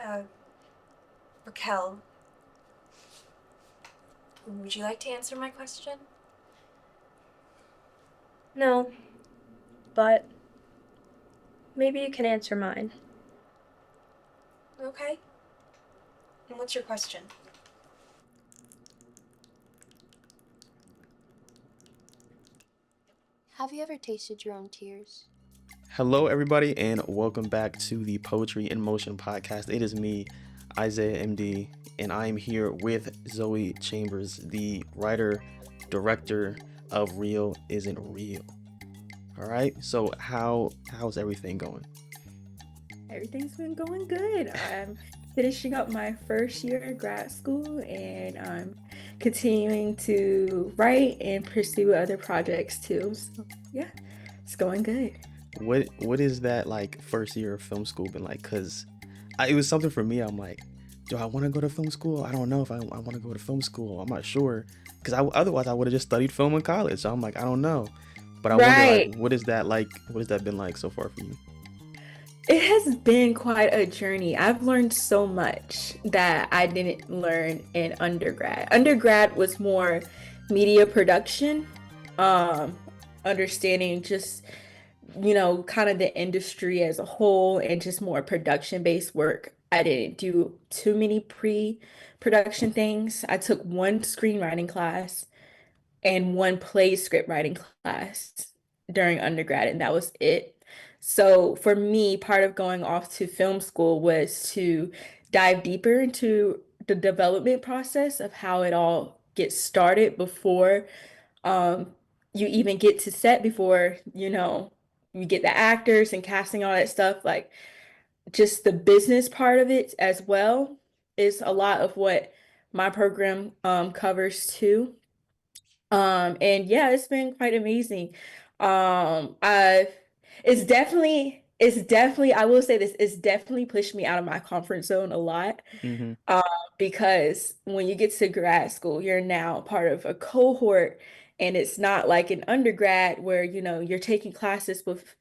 Uh, Raquel, would you like to answer my question? No, but maybe you can answer mine. Okay. And what's your question? Have you ever tasted your own tears? Hello, everybody, and welcome back to the Poetry in Motion podcast. It is me, IsaiahMD, and I am here with Zoie Chambers, the writer, director of Real Isn't Real. All right, so how's everything going? Everything's been going good. I'm finishing up my first year of grad school and I'm continuing to write and pursue other projects too. So yeah, it's going good. What is that like first year of film school been like? Cause it was something for me. I'm like, do I want to go to film school? I don't know if I want to go to film school. I'm not sure. Cause otherwise I would have just studied film in college. So I'm like, I don't know. But I wonder, like, Right. what is that like? What has that been like so far for you? It has been quite a journey. I've learned so much that I didn't learn in undergrad. Undergrad was more media production, um, understanding just, kind of the industry as a whole and just more production-based work. I didn't do too many pre-production things. I took one screenwriting class and one play script writing class during undergrad, and that was it. So for me, part of going off to film school was to dive deeper into the development process of how it all gets started before um, you even get to set, before, you get the actors and casting, all that stuff. Like just the business part of it as well is a lot of what my program covers too. And yeah, it's been quite amazing. I it's definitely I will say this, it's definitely pushed me out of my comfort zone a lot. Mm-hmm. Um, because when you get to grad school, you're now part of a cohort, and it's not like an undergrad where, you're taking classes with,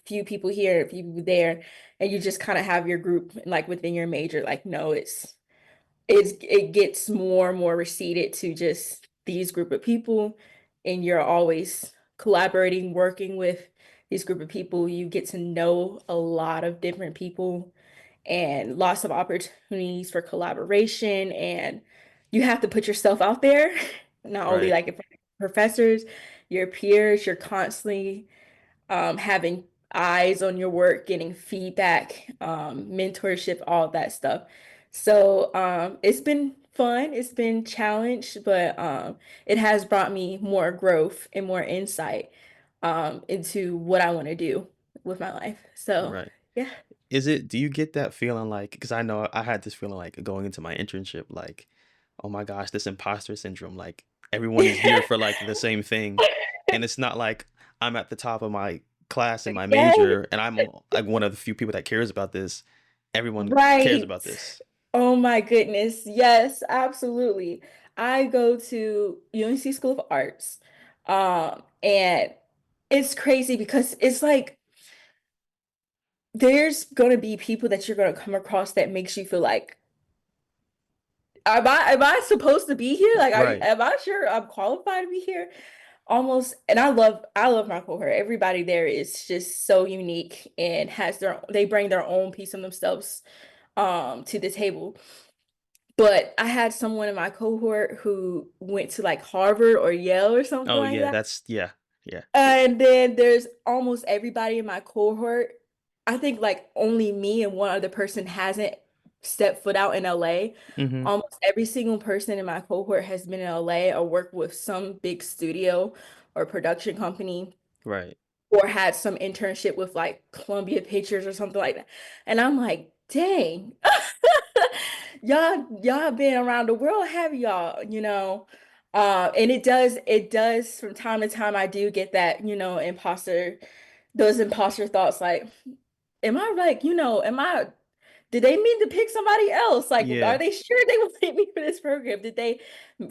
few people here, a few people there, and you just kind of have your group like within your major. Like, no, it gets more and more receded to just these group of people, and you're always collaborating, working with these group of people. You get to know a lot of different people and lots of opportunities for collaboration, and you have to put yourself out there, not only Right. like in front of professors, your peers. You're constantly having eyes on your work, getting feedback, mentorship, all that stuff. So it's been fun, it's been challenged, but it has brought me more growth and more insight into what I want to do with my life. So Right. yeah. Do you get that feeling like, because I know I had this feeling like going into my internship, like, oh my gosh, this imposter syndrome, like everyone is here for like the same thing. And it's not like I'm at the top of my class in my Yes, major and I'm like one of the few people that cares about this. Everyone cares right. about this. Oh my goodness. Yes, absolutely. I go to UNC School of Arts. And it's crazy because it's like there's gonna be people that you're gonna come across that makes you feel like, am I supposed to be here? Like, Right. am I sure I'm qualified to be here? Almost. And I love my cohort. Everybody there is just so unique and they bring their own piece of themselves to the table. But I had someone in my cohort who went to like Harvard or Yale or something Oh like yeah, that. that's yeah. Yeah. And then there's almost everybody in my cohort. I think like only me and one other person hasn't stepped foot out in LA. Mm-hmm. Almost every single person in my cohort has been in LA or worked with some big studio or production company, Right. or had some internship with like Columbia Pictures or something like that. And I'm like, dang, y'all been around the world, have y'all, and it does from time to time. I do get that, those imposter thoughts, like, am I like, did they mean to pick somebody else? Like, are Yeah. they sure they will pick me for this program? Did they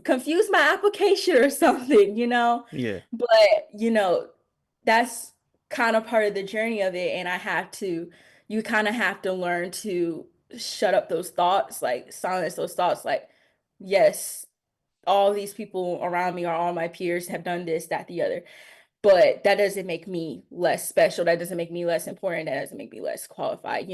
confuse my application or something, Yeah. But, that's kind of part of the journey of it. And you kind of have to learn to shut up those thoughts, like silence those thoughts, like, yes, all these people around me or all my peers have done this, that, the other. But that doesn't make me less special. That doesn't make me less important. That doesn't make me less qualified.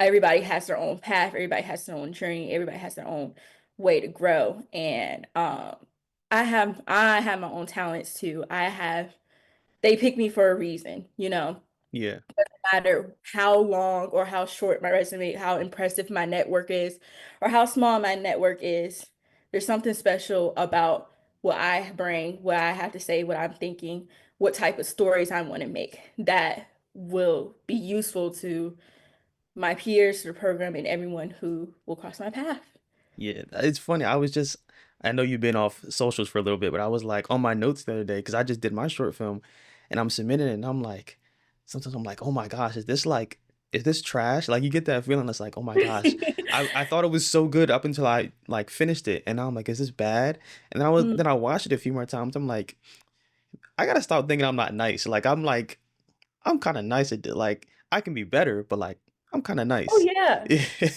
Everybody has their own path. Everybody has their own journey. Everybody has their own way to grow. And I have my own talents too. They pick me for a reason, Yeah. matter how long or how short my resume, how impressive my network is, or how small my network is. There's something special about what I bring, what I have to say, what I'm thinking, what type of stories I want to make that will be useful to my peers, the program, and everyone who will cross my path. Yeah, it's funny. I know you've been off socials for a little bit, but I was like on my notes the other day because I just did my short film and I'm submitting it and I'm like, sometimes I'm like, oh my gosh, is this trash? Like you get that feeling. It's like, oh my gosh, I thought it was so good up until I like finished it. And now I'm like, is this bad? And Mm. then I watched it a few more times. I'm like, I gotta stop thinking I'm not nice. I'm kind of nice at it. Like I can be better, but like, I'm kind of Oh nice. yeah.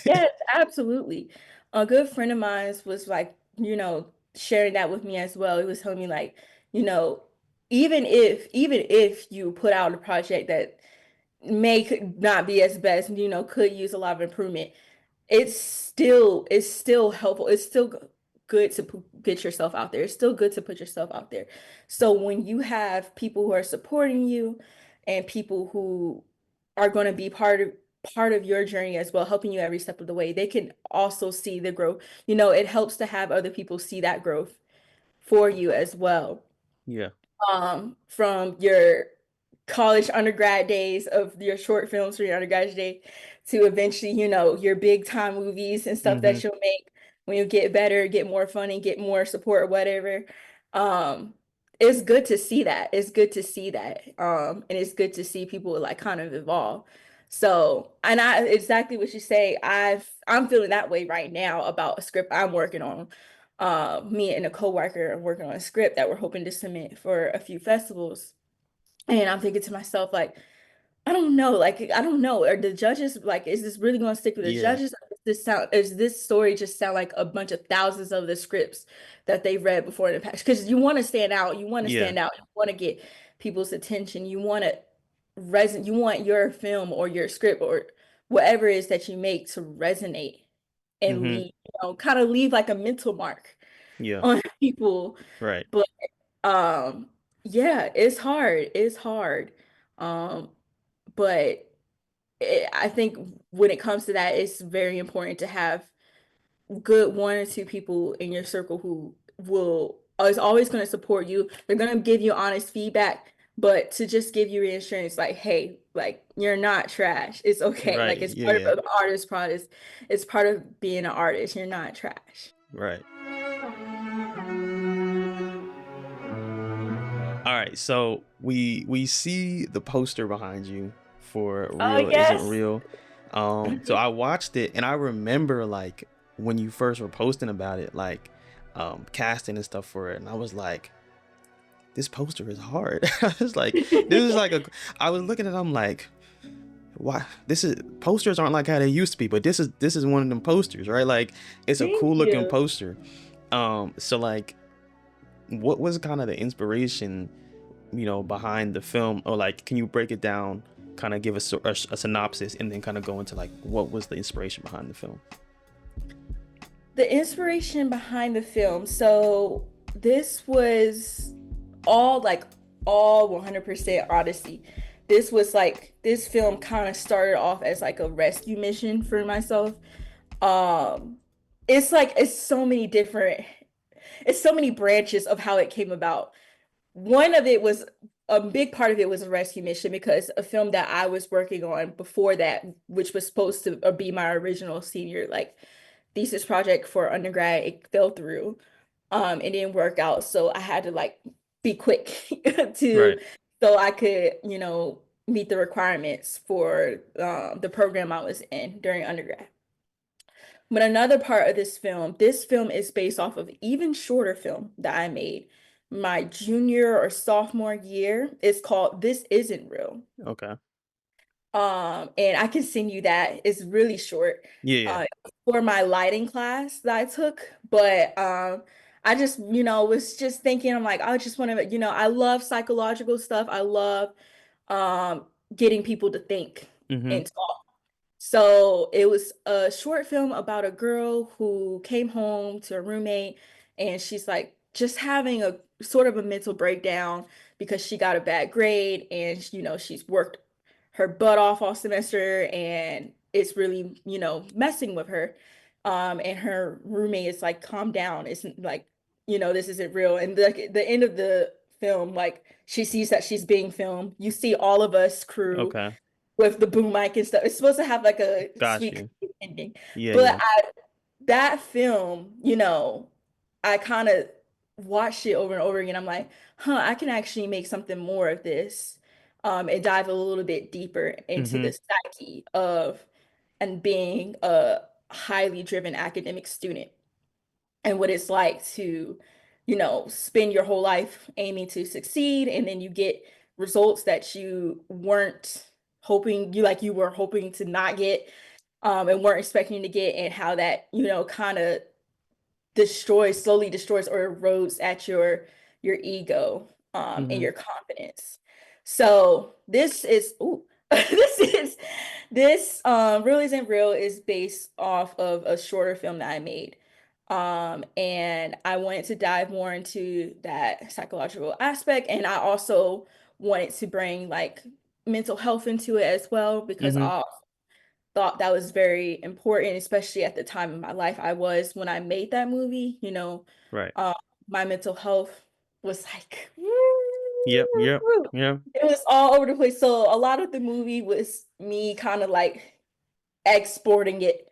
Yes, absolutely. A good friend of mine was like, sharing that with me as well. He was telling me like, you know, even if you put out a project that could not be as best, could use a lot of improvement, it's still helpful. It's still good to get yourself out there. It's still good to put yourself out there. So when you have people who are supporting you and people who are going to be part of your journey as well, helping you every step of the way, they can also see the growth. It helps to have other people see that growth for you as well, Yeah. from your college undergrad days of your short films for your undergraduate day to eventually, your big time movies and stuff Mm-hmm. that you'll make when you get better, get more funding, get more support or whatever. Um, it's good to see that. It's good to see that. And it's good to see people like kind of evolve. So, and I exactly what you say, I'm feeling that way right now about a script I'm working on. Me and a coworker are working on a script that we're hoping to submit for a few festivals. And I'm thinking to myself, like, I don't know. Are the judges like, is this really going to stick with the Yeah. judges? Or does this story just sound like a bunch of thousands of the scripts that they've read before in the past? Because you want to stand out. You want to Yeah. stand out. You want to get people's attention. You want your film or your script or whatever it is that you make to resonate and Mm-hmm. leave, kind of leave like a mental mark Yeah. on people. Right. But um, yeah, it's hard. It's hard. Um, but I think when it comes to that, it's very important to have good one or two people in your circle who will is always going to support you. They're going to give you honest feedback, but to just give you reassurance, like, hey, like you're not trash. It's okay. Right. Like it's Yeah. part Yeah. of the artist process. It's part of being an artist. You're not trash. Right. All right. So we see the poster behind you for Oh Real Isn't yes. Real. So I watched it and I remember like when you first were posting about it, like casting and stuff for it, and I was like, this poster is hard. I was like, this is like a I was looking at it, I'm like, why this is posters aren't like how they used to be, but this is one of them posters, right? Like it's a Thank cool looking you. poster. So like what was kind of the inspiration, behind the film, or like can you break it down, kind of give us a synopsis and then kind of go into like what was the inspiration behind the film? The inspiration behind the film. So this was all like all 100% honesty. This film kind of started off as like a rescue mission for myself. Um it's like it's so many branches of how it came about. One of it was a big part of it was a rescue mission because a film that I was working on before that, which was supposed to be my original senior like thesis project for undergrad, it fell through. It didn't work out, so I had to like be quick to Right. so I could, meet the requirements for the program I was in during undergrad. But another part of this film is based off of even shorter film that I made my junior or sophomore year. It's called This Isn't Real. Okay. And I can send you that. It's really short. Yeah, yeah. For my lighting class that I took, but I just, was just thinking, I'm like, I just want to, I love psychological stuff. I love um getting people to think Mm-hmm. and talk. So it was a short film about a girl who came home to a roommate and she's like just having a sort of a mental breakdown because she got a bad grade and she's worked her butt off all semester and it's really, messing with her. And her roommate is like, calm down. It's like, this isn't real. And the end of the film, like she sees that she's being filmed. You see all of us crew Okay. with the boom mic and stuff. It's supposed to have like a Got sweet you. ending. Yeah, But yeah. that film, I kind of watched it over and over again. I'm like, I can actually make something more of this. And dive a little bit deeper into Mm-hmm. the psyche of and being a highly driven academic student and what it's like to, spend your whole life aiming to succeed and then you get results that you weren't you were hoping to not get and weren't expecting to get and how that, kind of slowly destroys or erodes at your ego and Mm-hmm. your confidence. So this is ooh, this Real Isn't Real is based off of a shorter film that I made. And I wanted to dive more into that psychological aspect and I also wanted to bring like mental health into it as well because Mm-hmm. I thought that was very important, especially at the time in my life I was when I made that movie, Right. uh, my mental health was like, Yep, yep, yep. it was all over the place. So a lot of the movie was me kind of like exporting it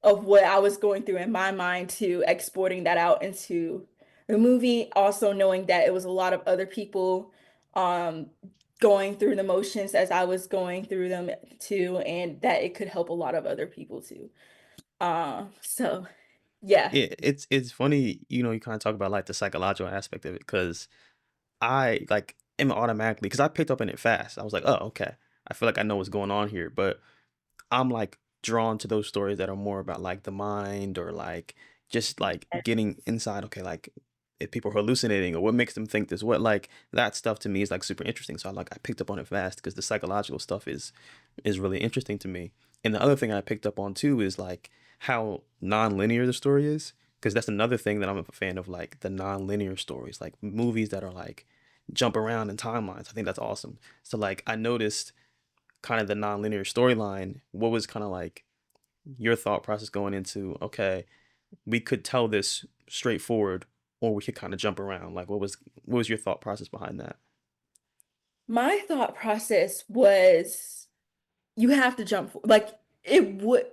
of what I was going through in my mind to exporting that out into the movie, also knowing that it was a lot of other people um going through the motions as I was going through them too, and that it could help a lot of other people too. So yeah. It's funny, you kind of talk about like the psychological aspect of it because I like am automatically because I picked up on it fast. I was like, oh, okay. I feel like I know what's going on here, but I'm like drawn to those stories that are more about like the mind or like just like getting inside. Okay, like if people are hallucinating or what makes them think this, what like that stuff to me is like super interesting. So I picked up on it fast because the psychological stuff is really interesting to me. And the other thing I picked up on too is like how non-linear the story is because that's another thing that I'm a fan of, like the non-linear stories, like movies that are like jump around in timelines. I think that's awesome. So like I noticed kind of the non-linear storyline. What was kind of like your thought process going into, okay, we could tell this straightforward or we could kind of jump around. Like what was your thought process behind that? My thought process was you have to like it would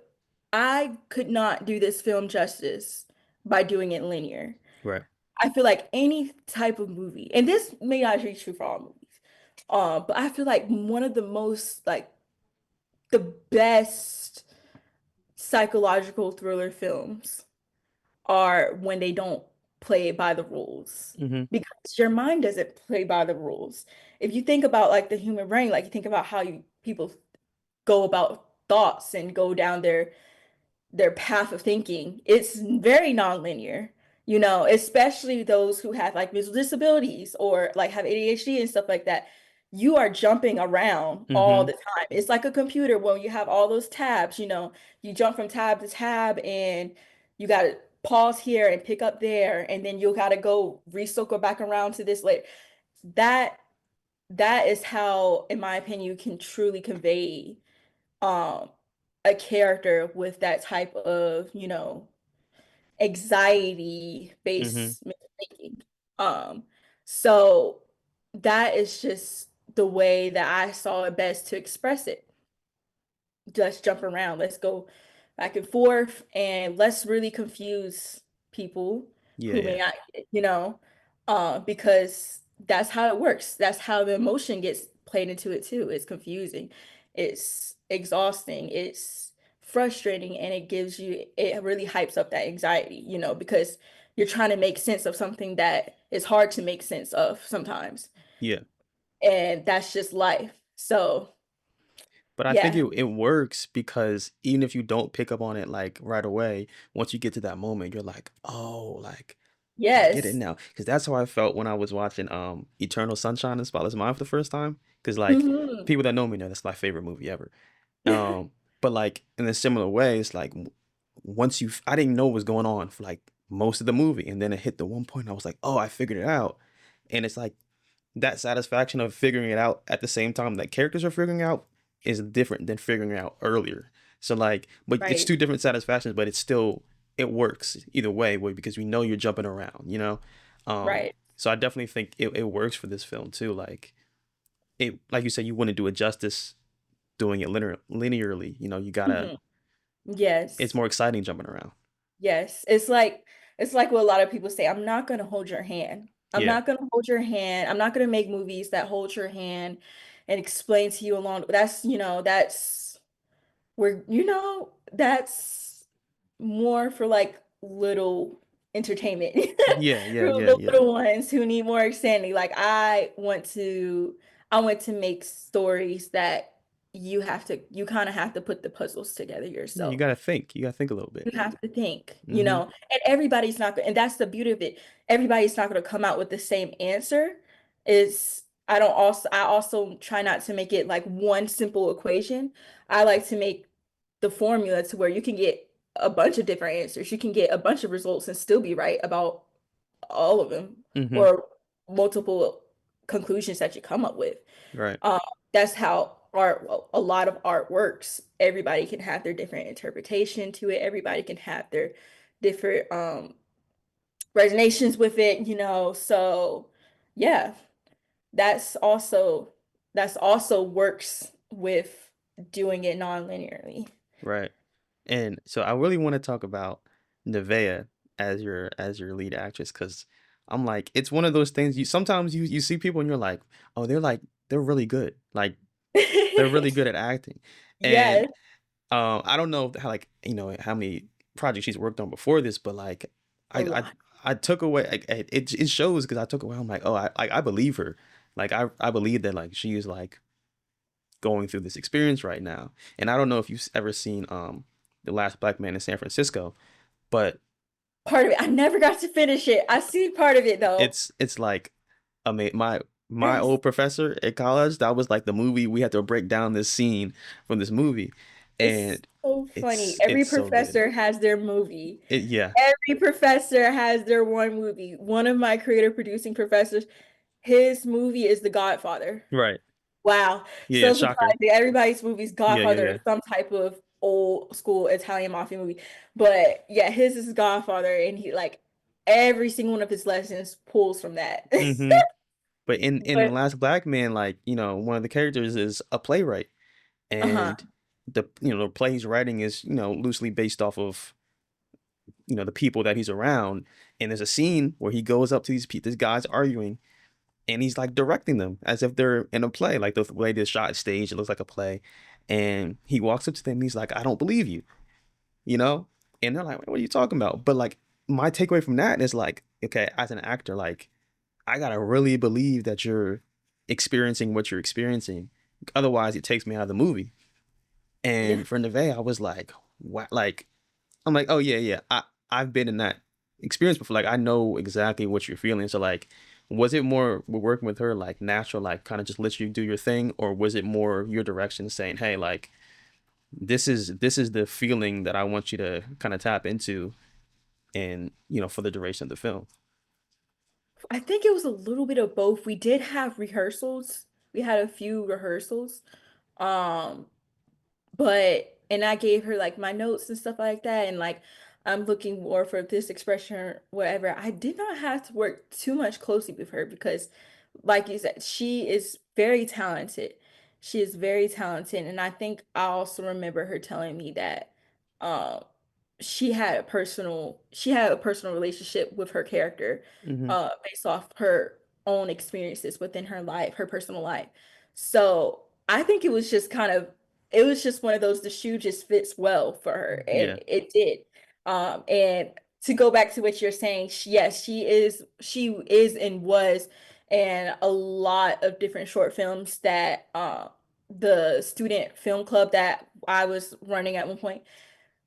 I could not do this film justice by doing it linear. Right. I feel like any type of movie, and this may not be true for all movies, but I feel like one of the most like the best psychological thriller films are when they don't play by the rules Mm-hmm. because your mind doesn't play by the rules. If you think about like the human brain, like you think about how people go about thoughts and go down their path of thinking, it's very nonlinear, especially those who have like visual disabilities or like have ADHD and stuff like that. You are jumping around all Mm-hmm. the time. It's like a computer when you have all those tabs, you jump from tab to tab and you got to pause here and pick up there, and then you got to go recircle back around to this later. That that is how, in my opinion, you can truly convey um a character with that type of, anxiety Mm-hmm. based thinking. Um, so that is just the way that I saw it best to express it. Just jump around. Let's go back and forth and let's really confuse people Yeah, who yeah. may not, because that's how it works. That's how the emotion gets played into it too. It's confusing, it's exhausting, it's frustrating, and it really hypes up that anxiety, because you're trying to make sense of something that is hard to make sense of sometimes. Yeah. And that's just life. So, But I think yeah. it works because even if you don't pick up on it like right away, once you get to that moment, you're like, oh, like I get it Yes. now. Because that's how I felt when I was watching Eternal Sunshine of the Spotless Mind for the first time. Because like Mhm. people that know me know that's my favorite movie ever. But like in a similar way, it's like once you, I didn't know what was going on for like most of the movie, and then it hit the one point I was like, oh, I figured it out, and it's like that satisfaction of figuring it out at the same time that characters are figuring out is different than figuring it out earlier. So like, but it's Right. two different satisfactions, but it's still it works either way, because we know you're jumping around, you know. Right. So I definitely think it works for this film too. Like it, like you said, you wouldn't do it justice doing it linearly. You know, you gotta. Mhm. It's Yes. more exciting jumping around. Yes. It's like what a lot of people say, I'm not gonna hold your hand. I'm Yeah. not gonna hold your hand. I'm not gonna make movies that hold your hand and explain to you along. That's where, that's more for like little entertainment Yeah. for Yeah. Yeah. the Yeah. little ones who need more understanding. Like I want to make stories that you kind of have to put the puzzles together Yeah. You yourself. gotta think. You gotta think a little bit. You have to think, Mm-hmm. and everybody's not going, and that's the beauty of it. Everybody's not going to come out with the same answer. Is I also try not to make it like one simple equation. I like to make the formula to where you can get a bunch of different answers. You can get a bunch of results and still be right about all of them, Mm-hmm. or multiple conclusions that you come up with. Right. Um, that's how a lot of art works. Everybody can have their different interpretation to it. Everybody can have their different resonations with it, So yeah, that's also that's also works with doing it non-linearly. Right. And so I really want to talk about Nevaeh as your lead actress, because I'm like, it's one of those things you sometimes you see people and you're like, oh, they're really good. Like they're really good at acting. And Yes, I don't know how, like, how many projects she's worked on before this, but like a I lot. I took away it shows because I took away, I'm like, oh, I believe her. Like I believe that like she is like going through this experience right now. And I don't know if you've ever seen The Last Black Man in San Francisco, but Part of it. I never got to finish it. I see part of it though. it's like, I mean, my Yes. old professor at college, that was like the movie. We had to break down this scene from this movie, It's and so funny. it's Every so good. professor has their movie. Yeah. Every professor has their one movie. One of my creative producing professors, his movie is The Godfather. Right. Wow. Yeah, yeah, So shocker. surprising. Everybody's movie's Yeah, yeah, Godfather or yeah. some type of old school Italian mafia movie. But yeah, his is Godfather, and he like every single one of his lessons pulls from that. Mm-hmm. But in The But Last Black Man, like, one of the characters is a playwright, uh-huh. and the play he's writing is, loosely based off of, the people that he's around. And there's a scene where he goes up to these guys arguing, and he's like directing them as if they're in a play, like the way this shot is staged, it looks like a play. And he walks up to them, and he's like, I don't believe you, you know? And they're like, what are you talking about? But like my takeaway from that is like, okay, as an actor, like I gotta really believe that you're experiencing what you're experiencing. Otherwise, it takes me out of the movie. Yeah. And for Neve, I was like, what? Like, I'm like, oh yeah, yeah. I've been in that experience before. Like, I know exactly what you're feeling. So like, was it more working with her like natural, like kind of just let you do your thing, or was it more your direction saying, hey, like this is the feeling that I want you to kind of tap into, and for the duration of the film. I think it was a little bit of both. We did have rehearsals. We had a few rehearsals. Um, but and I gave her like my notes and stuff like that, and like I'm looking more for this expression or whatever. I did not have to work too much closely with her because, like you said, she is very talented. She is very talented, and I think I also remember her telling me that um she had a personal relationship with her character Hmm. based off her own experiences within her life, her personal life. So I think it was just one of those, the shoe just fits well for her, and Yeah. it did. And to go back to what you're saying, yes, she is and was in a lot of different short films that the student film club that I was running at one point,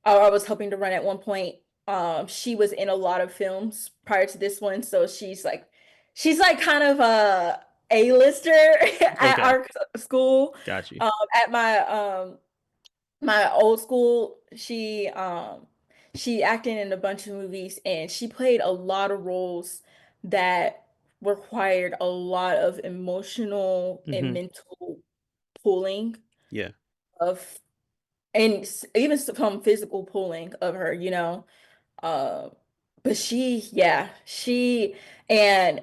or I was hoping to run at one point. She was in a lot of films prior to this one, so she's like kind of a-lister at Okay, our school. got you. At my old school, she acted in a bunch of movies and she played a lot of roles that required a lot of emotional and Mm-hmm. mental pulling Yeah, of, and even some physical pulling of her, uh but and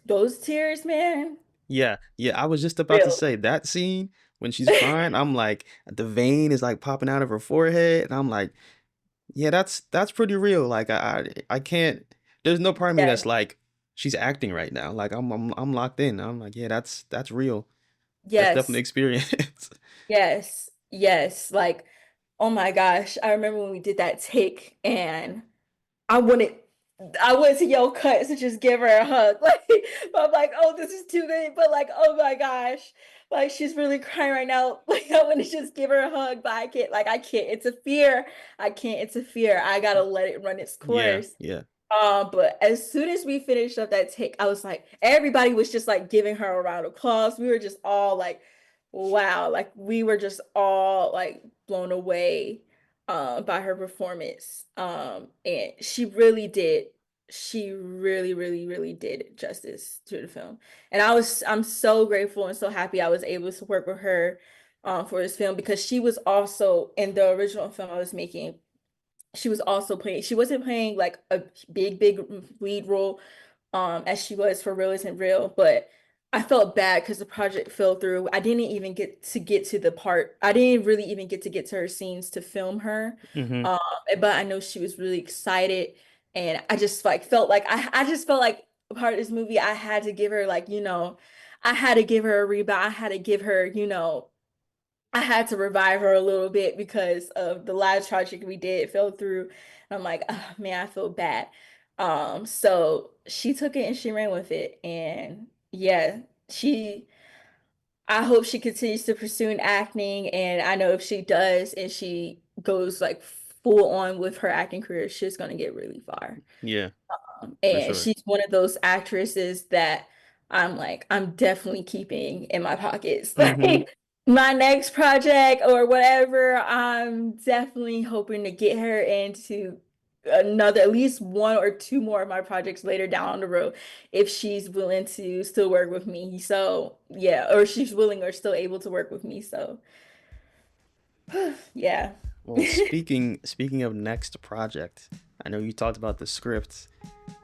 those tears, man, yeah, yeah. I was just about to real. say that scene when she's crying. I'm like, the vein is like popping out of her forehead, and I'm like, yeah, that's pretty real. Like I can't. There's no part of me Yeah. that's like she's acting right now. Like I'm locked in. I'm like, yeah, that's real. That's definitely Yes. experience. Yes, yes. Like, oh my gosh, I remember when we did that take, and I wanted, I wanted to yell cuts and just give her a hug. Like, but I'm like, oh, this is too good. But like, oh my gosh, like she's really crying right now. Like, I want to just give her a hug, but I can't. Like, I can't. It's a fear. I can't. It's a fear. I gotta let it run its Yeah, course. yeah, But as soon as we finished up that take, I was like, everybody was just like giving her a round of applause. We were just all like, wow, like we were just all like blown away by her performance. And she really, really, really did justice to the film. And I'm so grateful and so happy I was able to work with her for this film because she was also in the original film I was making. She was also playing, she wasn't playing like a big lead role as she was for Real Isn't Real, but I felt bad because the project fell through. I didn't even get to the part. I didn't really even get to her scenes to film her. mm-hmm. Um, but I know she was really excited, and I just like felt like I just felt like a part of this movie I had to give her like, I had to give her a rebound. I had to give her, I had to revive her a little bit because of the last project we did fell through. And I'm like, oh, man, I feel bad. So she took it and she ran with it. And yeah, I hope she continues to pursue in acting. And I know if she does and she goes like full on with her acting career, she's gonna get really far. Yeah, for And sure. she's one of those actresses that I'm like, I'm definitely keeping in my pockets. Mm-hmm. Like my next project or whatever, I'm definitely hoping to get her into another, at least one or two more of my projects later down the road if she's willing to still work with me. So yeah, or she's willing or still able to work with me. So yeah. Well, speaking of next project, I know you talked about the script.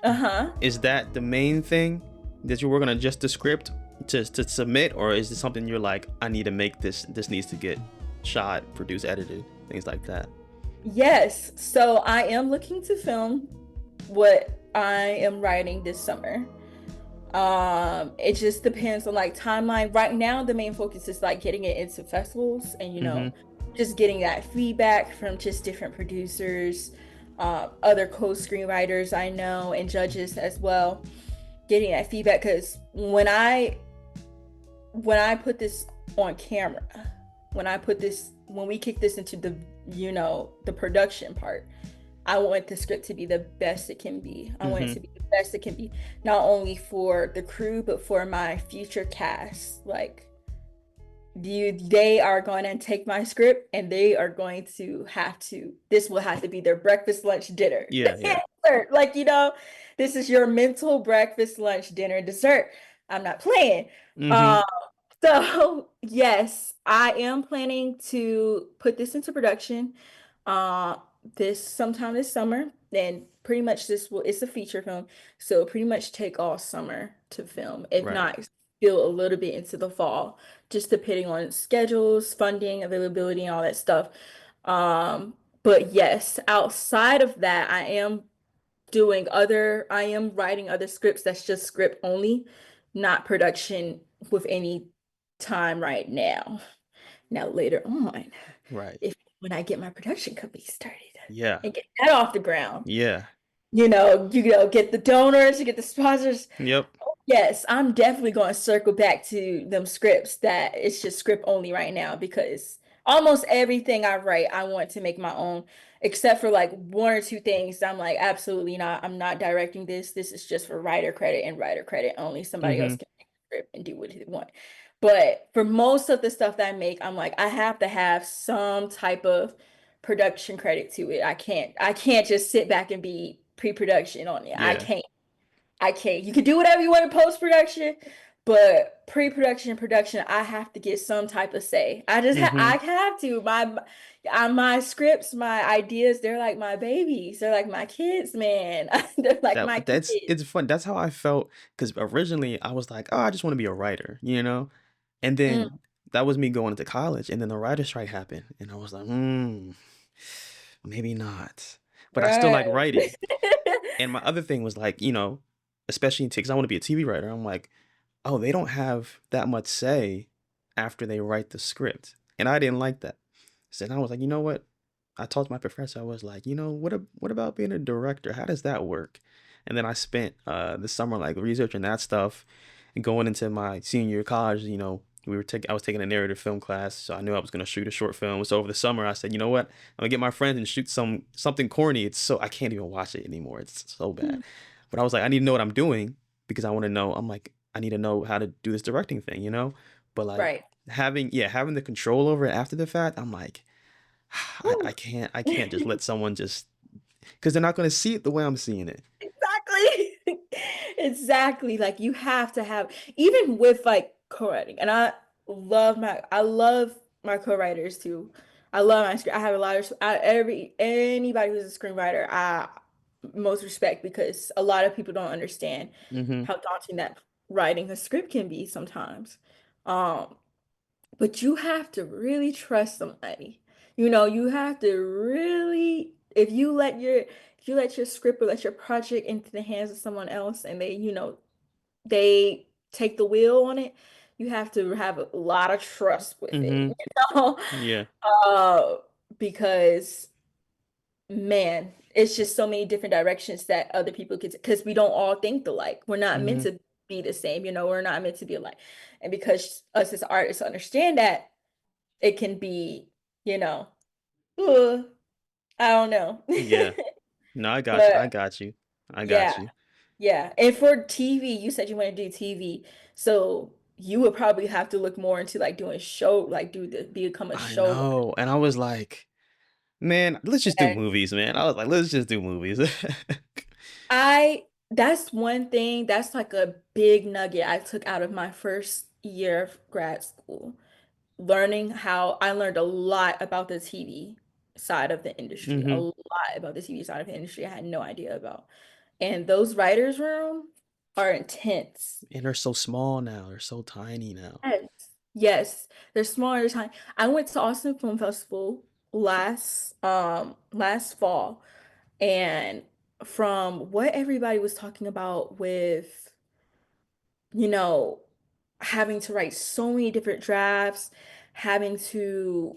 Uh-huh. Is that the main thing that you're working on, just the script to submit, or is it something you're like, I need to make this needs to get shot, produced, edited, things like that? Yes. So I am looking to film what I am writing this summer. It just depends on like timeline. Right now, the main focus is like getting it into festivals and Mm-hmm. just getting that feedback from just different producers, other co-screenwriters I know, and judges as well. Getting that feedback because when I put this on camera, when we kick this into the production part, I want the script to be the best it can be. I want it Mm-hmm. to be the best it can be, not only for the crew, but for my future cast. Like, they are going to take my script and they are going to this will have to be their breakfast, lunch, dinner. Yeah, yeah. Dessert. Like, this is your mental breakfast, lunch, dinner, dessert. I'm not playing. Mm-hmm. Um, so yes, I am planning to put this into production uh this sometime this summer. And pretty much it's a feature film, so pretty much take all summer to film, if Right. not still a little bit into the fall, just depending on schedules, funding, availability, and all that stuff. But yes, outside of that, I am writing other scripts that's just script only, not production with any time right now. Now later on, Right. if when I get my production company started, Yeah. and get that off the ground. Yeah. Get the donors, you get the sponsors. Yep. Yes, I'm definitely going to circle back to them scripts that it's just script only right now because almost everything I write, I want to make my own, except for like one or two things. I'm like, absolutely not. I'm not directing this. This is just for writer credit and writer credit only. Somebody else Mm-hmm. can make the script and do what they want. But for most of the stuff that I make, I'm like, I have to have some type of production credit to it. I can't just sit back and be pre-production on it. I Yeah. can't. I can't. You can do whatever you want in post production, but pre-production, production, I have to get some type of say. Mm-hmm. I have to. My scripts, my ideas, they're like my babies. They're like my kids, man. They're like my That's kids. it's fun. That's how I felt because originally I was like, oh, I just want to be a writer, you know? And then Mm, that was me going into college, and then the writer strike happened, and I was like, maybe not. But I still right. like writing. And my other thing was like, especially in because I want to be a TV writer. I'm like, oh, they don't have that much say after they write the script, and I didn't like that. So then I was like, you know what? I talked to my professor. I was like, what about being a director? How does that work? And then I spent the summer like researching that stuff, and going into my senior year of college. I was taking a narrative film class, so I knew I was gonna shoot a short film. So over the summer, I said, you know what? I'm gonna get my friends and shoot something corny. I can't even watch it anymore. It's so bad. Mm, But I was like, I need to know what I'm doing because I want to know. I'm like, I need to know how to do this directing thing, But like right. having the control over it after the fact, I'm like, Whew. I can't just let someone just because they're not gonna see it the way I'm seeing it. Exactly. Exactly. Like you have to have even with like co-writing. And I love my co-writers too. I love my script. I have a lot of anybody who's a screenwriter, I most respect because a lot of people don't understand Mm-hmm. how daunting that writing a script can be sometimes. Um, but you have to really trust somebody. You have to really, if you let your script or let your project into the hands of someone else and they take the wheel on it, you have to have a lot of trust with it, Mm-hmm. you know? Yeah. Uh, because man, it's just so many different directions that other people could, because we don't all think alike. We're not meant Mm-hmm. to be the same, we're not meant to be alike. And because us as artists understand that, it can be, you know, uh, I don't know. Yeah. No, I got you. I But got you. I got yeah, you. yeah. And for TV, you said you want to do TV. So you would probably have to look more into like doing show, like become a I showrunner. know. And I was like, man, let's just do And movies, man. I was like, let's just do movies. that's one thing, that's like a big nugget I took out of my first year of grad school. Learning how I learned a lot about the TV side of the industry, a Mm-hmm. lot about the TV side of the industry I had no idea about. And those writers' room are intense. And they're so small now. They're so tiny now. Yes. Yes. They're smaller time. I went to Austin Film Festival last fall, and from what everybody was talking about with, you know, having to write so many different drafts, having to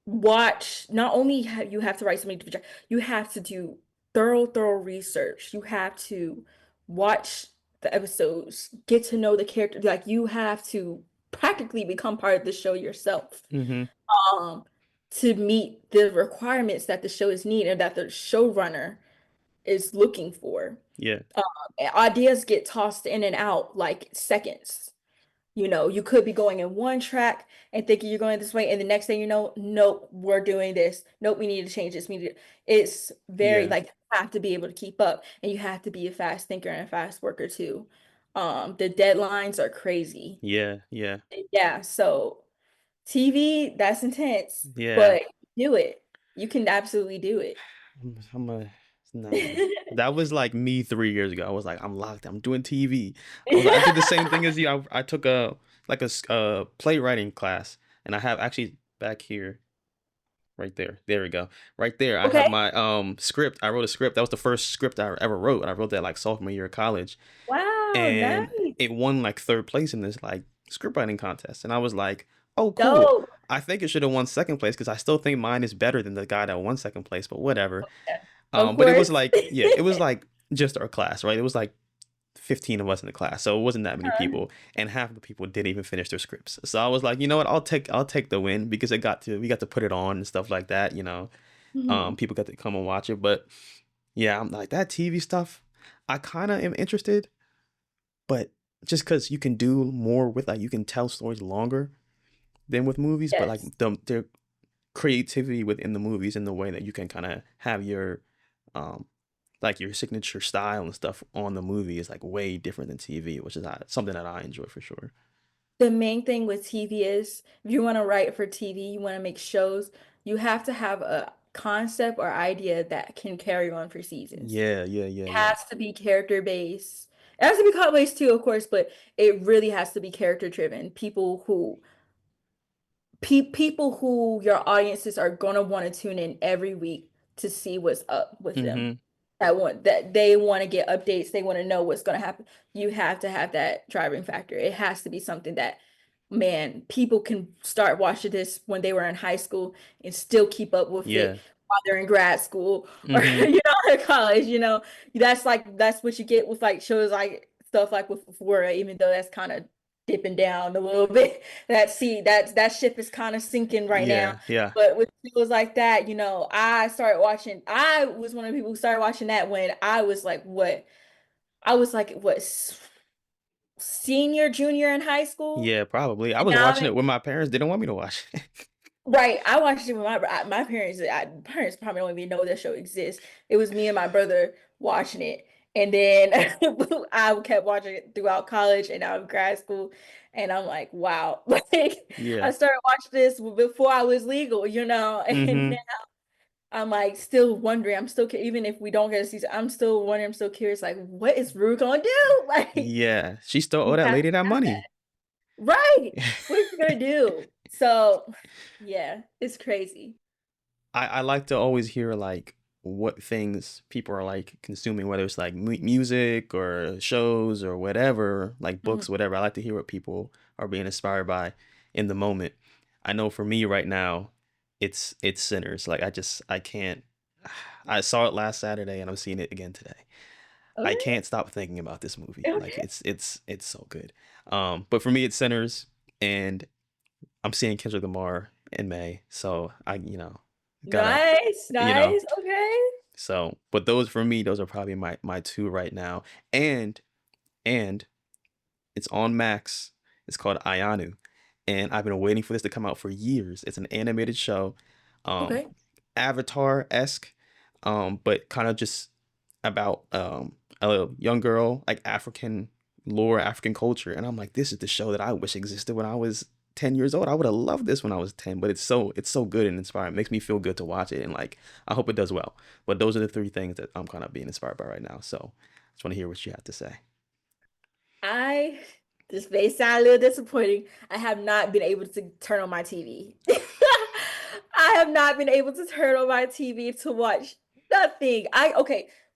watch, not only have you have to write so many different you have to do thorough research. You have to watch the episodes, get to know the character. Like you have to practically become part of the show yourself, Mm-hmm. um, to meet the requirements that the show is need and that the showrunner is looking for. Yeah. Ideas get tossed in and out like seconds. You could be going in one track and thinking you're going this way, and the next thing you know, nope, we're doing this. Nope, we need to change this. It's very Yeah. like you have to be able to keep up, and you have to be a fast thinker and a fast worker too. The deadlines are crazy. Yeah. Yeah. Yeah, so TV, that's intense, Yeah. but do it. You can absolutely do it. I'm a nah. That was like me 3 years ago. I was like, I'm locked. I'm doing TV. I did the same thing as you. I took a playwriting class, and I have actually back here, right there. There we go. Right there. I have Okay. my script. I wrote a script. That was the first script I ever wrote. I wrote that like sophomore year of college, Wow, and nice. it won like third place in this like script writing contest. And I was like, oh, cool. Dope. I think it should have won second place because I still think mine is better than the guy that won second place, but whatever. Of But it was course. like, yeah, it was like just our class, right? It was like 15 of us in the class, so it wasn't that many people, and half of the people didn't even finish their scripts. So I was like, you know what, I'll take the win because we got to put it on and stuff like that, Mhm. people got to come and watch it. But yeah, I'm like that TV stuff. I kind of am interested, but just because you can do more with, like, you can tell stories longer than with movies, but like Yes. the creativity within the movies and the way that you can kind of have your um like your signature style and stuff on the movie is like way different than TV, which is something that I enjoy for sure. The main thing with TV is if you want to write for TV, you want to make shows, you have to have a concept or idea that can carry on for seasons. Yeah, yeah, yeah, It yeah. has to be character based. It has to be plot based too, of course, but it really has to be character driven. People who your audiences are gonna want to tune in every week to see what's up with them. Mm-hmm. That they want to get updates, they want to know what's gonna happen. You have to have that driving factor. It has to be something that, man, people can start watching this when they were in high school and still keep up with it Yeah. while they're in grad school or Mm-hmm. in college. That's what you get with like shows like stuff like with Euphoria, even though that's kind of dipping down a little bit. That ship is kind of sinking right now. Yeah, yeah, But with shows like that, I was one of the people who started watching that when I was like what? I was like what senior, junior in high school. yeah, probably. I And was now watching it when my parents didn't want me to watch it. right, I watched it with my parents. Parents probably don't even know that show exists. It was me and my brother watching it, and then I kept watching it throughout college and out of grad school. And I'm like, wow, like I Yeah. started watching this before I was legal, and Mm-hmm. now I'm like still wondering. I'm still even if we don't get a season, I'm still wondering. I'm still curious, like, what is Rue gonna do? Like, Yeah. She still owe you that have lady that to have money. that. Right. What is he gonna do? So, yeah, it's crazy. I like to always hear like what things people are like consuming, whether it's like music or shows or whatever, like Mhm. books, whatever. I like to hear what people are being inspired by in the moment. I know for me right now, it's Sinners. Like I can't. I saw it last Saturday and I'm seeing it again today. I Okay. can't stop thinking about this movie. Like Okay. it's so good. But for me, it's Sinners, and I'm seeing Kendrick Lamar in May, so gotta Nice. you know Nice. Okay. so, but those for me, those are probably my two right now. And it's on Max. It's called Ayanu, and I've been waiting for this to come out for years. It's an animated show, um, Okay. Avatar esque, but kind of just about a young girl, like African lore, African culture, and I'm like, this is the show that I wish existed when I was 10 years old. I would have loved this when I was 10, but it's so good and inspiring. It makes me feel good to watch it, and like I hope it does well. But those are the three things that I'm kind of being inspired by right now. So I just want to hear what you have to say. I this may sound a little disappointing. I have not been able to turn on my TV. I have not been able to turn on my TV to watch nothing.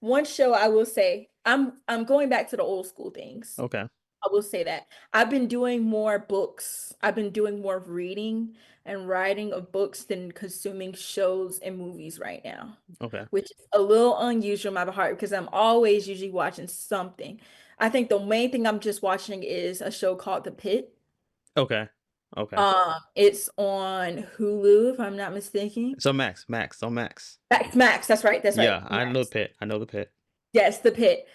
One show I will say, I'm going back to the old school things. Okay. I will say that. I've been doing more books. I've been doing more reading and writing of books than consuming shows and movies right now, Okay. which is a little unusual on my part because I'm always usually watching something. I think the main thing I'm just watching is a show called The Pit. Okay. Okay. It's on Hulu, if I'm not mistaken. So Max, so Max. Max, that's right, that's right. Yeah, I know the Max. pit. I know the pit. Yes, The Pit.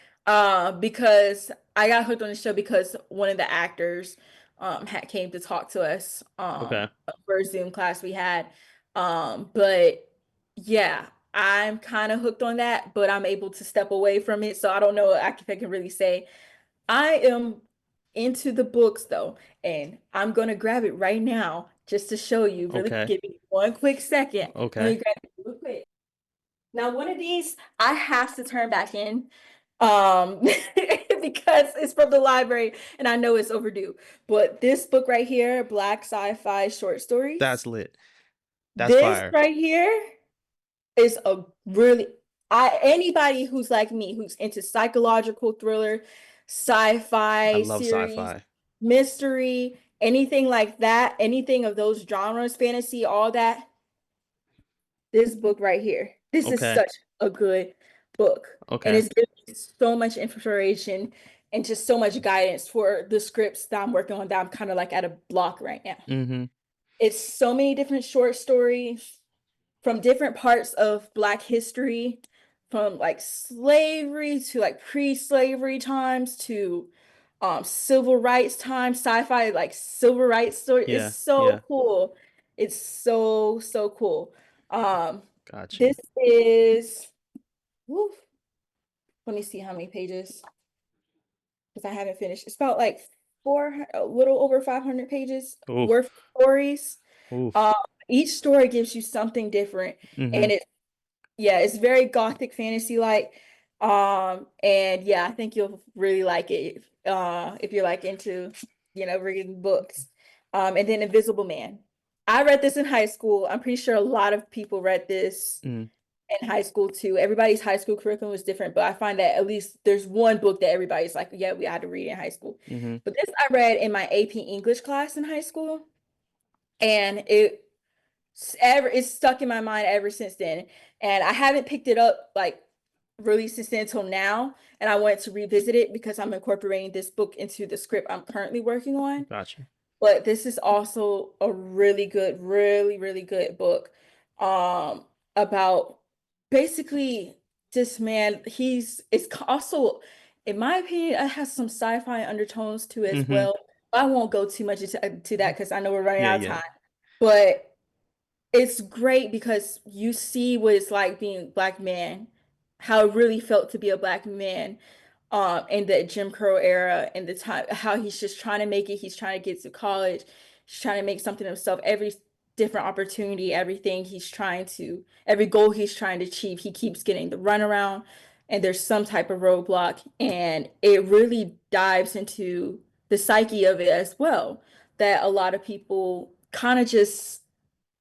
Because I got hooked on the show because one of the actors had came to talk to us Okay. for a Zoom class we had. But yeah, I'm kind of hooked on that, but I'm able to step away from it. So I don't know if I can really say I am into the books though, and I'm gonna grab it right now just to show you. Really, Okay. give me one quick second. Let me Okay. grab it real quick. Now, one of these I have to turn back in, because it's from the library and I know it's overdue. But this book right here, Black Sci-Fi Short Stories, That's lit. That's this fire. right here is a really I anybody who's like me, who's into psychological thriller, I sci-fi love series, sci-fi. mystery, anything like that, anything of those genres, fantasy, all that, this book right here. This is Okay. such a good book. And Okay. it's giving me so much inspiration and just so much guidance for the scripts that I'm working on that I'm kind of like at a block right now. Mm-hmm. It's so many different short stories from different parts of Black history, from like slavery to like pre-slavery times to civil rights times, sci-fi like civil rights story. It's Yeah. so Yeah. cool. It's so cool. Um Got you. this is woof, let me see how many pages because I haven't finished. It's about like a little over 500 pages Oof. worth of stories. Oof. Um, each story gives you something different, Mm-hmm. and it's very gothic fantasy like. And yeah, I think you'll really like it if you're like into, reading books. And then Invisible Man. I read this in high school. I'm pretty sure a lot of people read this Mm-hmm. in high school too. Everybody's high school curriculum was different, but I find that at least there's one book that everybody's like, yeah, we had to read in high school. Mm-hmm. But this I read in my AP English class in high school, and it's stuck in my mind ever since then. And I haven't picked it up like really since then until now. And I wanted to revisit it because I'm incorporating this book into the script I'm currently working on. Got you. But this is also a really good, really, really good book about basically this man. It's also, in my opinion, it has some sci-fi undertones to it as Mm-hmm. well. I won't go too much into that because I know we're running Yeah. out of Yeah. time. But it's great because you see what it's like being a Black man, how it really felt to be a Black man in the Jim Crow era and the time how he's just trying to make it, he's trying to get to college, he's trying to make something of himself, every different opportunity, every goal he's trying to achieve, he keeps getting the runaround and there's some type of roadblock, and it really dives into the psyche of it as well, that a lot of people kind of just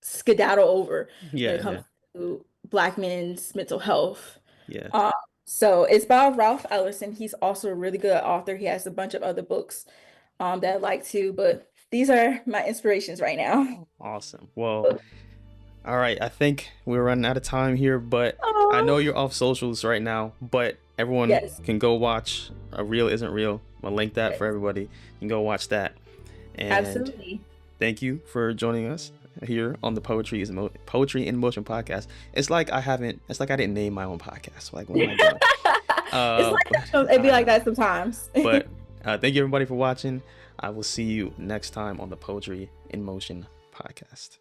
skedaddle over when it Yeah. comes Yeah. to Black men's mental health. Yeah. Um, so it's by Ralph Ellison. He's also a really good author. He has a bunch of other books that I like too, but these are my inspirations right now. Awesome. Well, all right. I think we're running out of time here, but I know Oh, you're off socials right now, but everyone yes, can go watch A Real Isn't Real. I'll link that for yes, everybody. You can go watch that. And absolutely. thank you for joining us here on the Poetry in Motion podcast. It's like I didn't name my own podcast. Like, what am I doing? It's like that. It'd be I like know. that sometimes. But thank you everybody for watching. I will see you next time on the Poetry in Motion podcast.